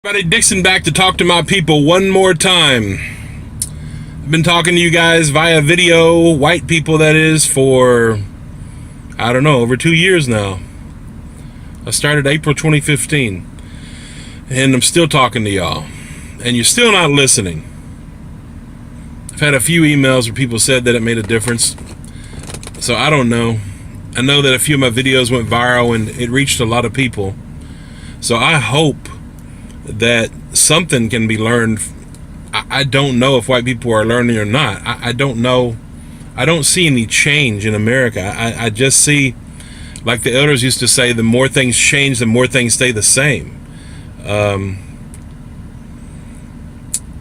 Everybody, Dixon back to talk to my people one more time. I've been talking to you guys via video, white people that is, for, I don't know, over 2 years now. I started April 2015, and I'm still talking to y'all, and you're still not listening. I've had a few emails where people said that it made a difference, so I don't know. I know that a few of my videos went viral and it reached a lot of people, so I hope that something can be learned. I don't know if white people are learning or not. I don't know. I don't see any change in America. I just see, like the elders used to say, the more things change, the more things stay the same. I'm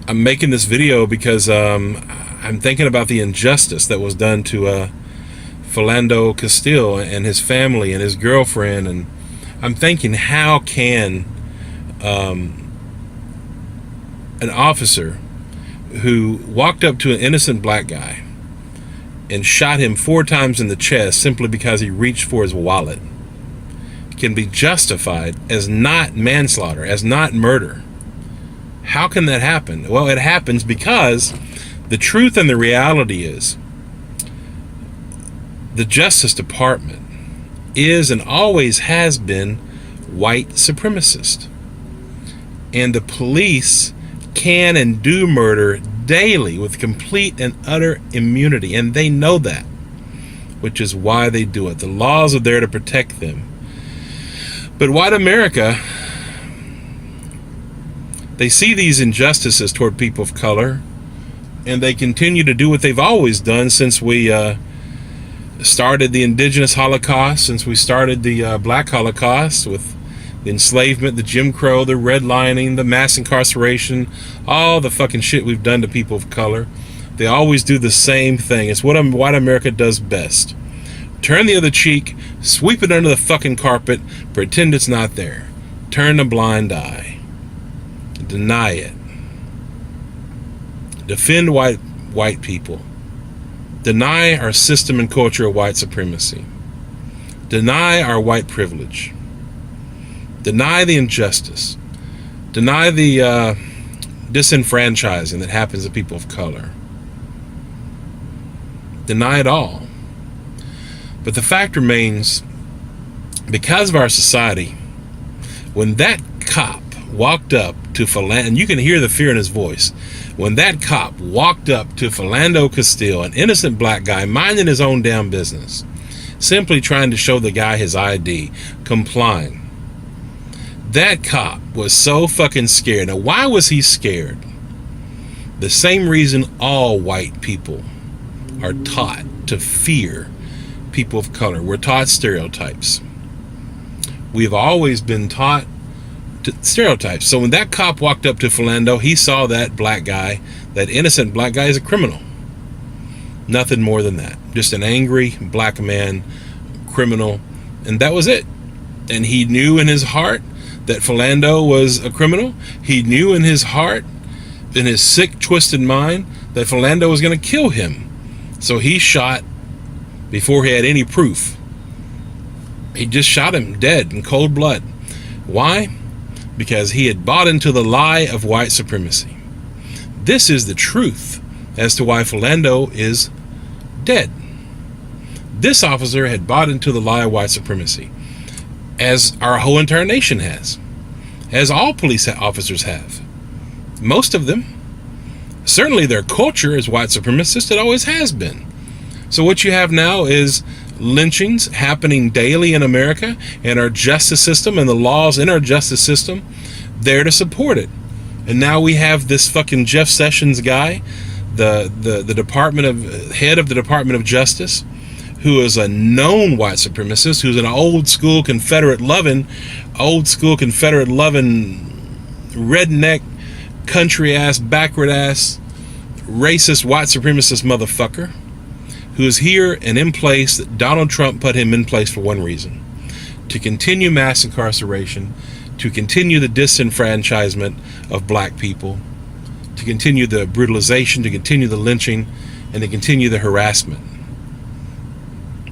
making this video because I'm thinking about the injustice that was done to Philando Castile and his family and his girlfriend, and I'm thinking, how can an officer who walked up to an innocent black guy and shot him 4 times in the chest simply because he reached for his wallet can be justified as not manslaughter, as not murder? How can that happen? Well, it happens because the truth and the reality is the Justice Department is and always has been white supremacist. And the police can and do murder daily with complete and utter immunity, and they know that, which is why they do it. The laws are there to protect them. But white America, they see these injustices toward people of color, and they continue to do what they've always done since we started the indigenous Holocaust, since we started the black Holocaust with the enslavement, the Jim Crow, the redlining, the mass incarceration, all the fucking shit we've done to people of color. They always do the same thing. It's what white America does best. Turn the other cheek, sweep it under the fucking carpet, pretend it's not there. Turn a blind eye. Deny it. Defend white people. Deny our system and culture of white supremacy. Deny our white privilege. Deny the injustice. Deny the disenfranchising that happens to people of color. Deny it all. But the fact remains, because of our society, when that cop walked up to Philando, and you can hear the fear in his voice, when that cop walked up to Philando Castile, an innocent black guy minding his own damn business, simply trying to show the guy his ID, complying, that cop was so fucking scared. Now, why was he scared? The same reason all white people are taught to fear people of color. We're taught stereotypes. We've always been taught stereotypes. So when that cop walked up to Philando, he saw that black guy, that innocent black guy, as a criminal. Nothing more than that. Just an angry black man, criminal, and that was it. And he knew in his heart that Philando was a criminal. He knew in his heart, in his sick, twisted mind, that Philando was going to kill him. So he shot before he had any proof. He just shot him dead in cold blood. Why? Because he had bought into the lie of white supremacy. This is the truth as to why Philando is dead. This officer had bought into the lie of white supremacy, as our whole entire nation has, as all police officers have. Most of them. Certainly their culture is white supremacist. It always has been. So what you have now is lynchings happening daily in America, and our justice system and the laws in our justice system there to support it. And now we have this fucking Jeff Sessions guy, the head of the Department of Justice, who is a known white supremacist, who's an old school Confederate loving, redneck, country ass, backward ass, racist white supremacist motherfucker, who is here and in place that Donald Trump put him in place for one reason: to continue mass incarceration, to continue the disenfranchisement of black people, to continue the brutalization, to continue the lynching, and to continue the harassment,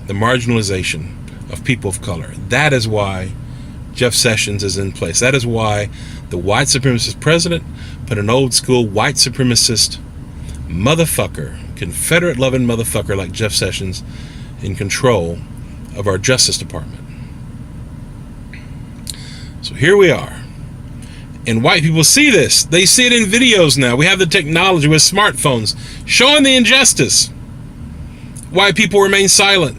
the marginalization of people of color. That is why Jeff Sessions is in place. That is why The white supremacist president put an old school white supremacist motherfucker, Confederate loving motherfucker like Jeff Sessions in control of our Justice Department. So here we are. And white people see this. They see it in videos now. We have the technology with smartphones showing the injustice. White people remain silent.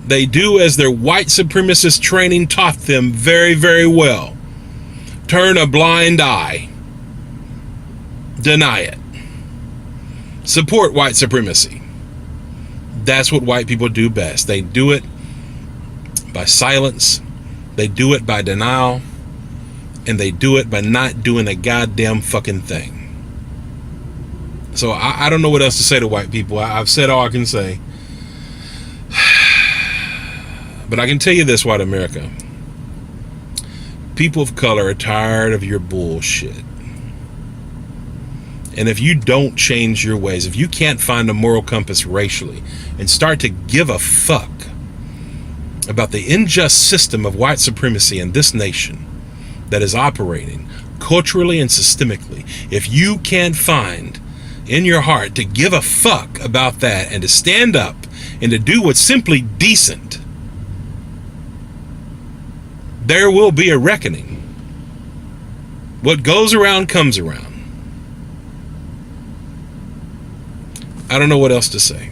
They do as their white supremacist training taught them very, very well. Turn a blind eye. Deny it. Support white supremacy. That's what white people do best. They do it by silence. They do it by denial. And they do it by not doing a goddamn fucking thing. So I don't know what else to say to white people. I've said all I can say. But I can tell you this, white America. People of color are tired of your bullshit. And if you don't change your ways, if you can't find a moral compass racially and start to give a fuck about the unjust system of white supremacy in this nation that is operating culturally and systemically, if you can't find in your heart to give a fuck about that and to stand up and to do what's simply decent, there will be a reckoning. What goes around comes around. I don't know what else to say.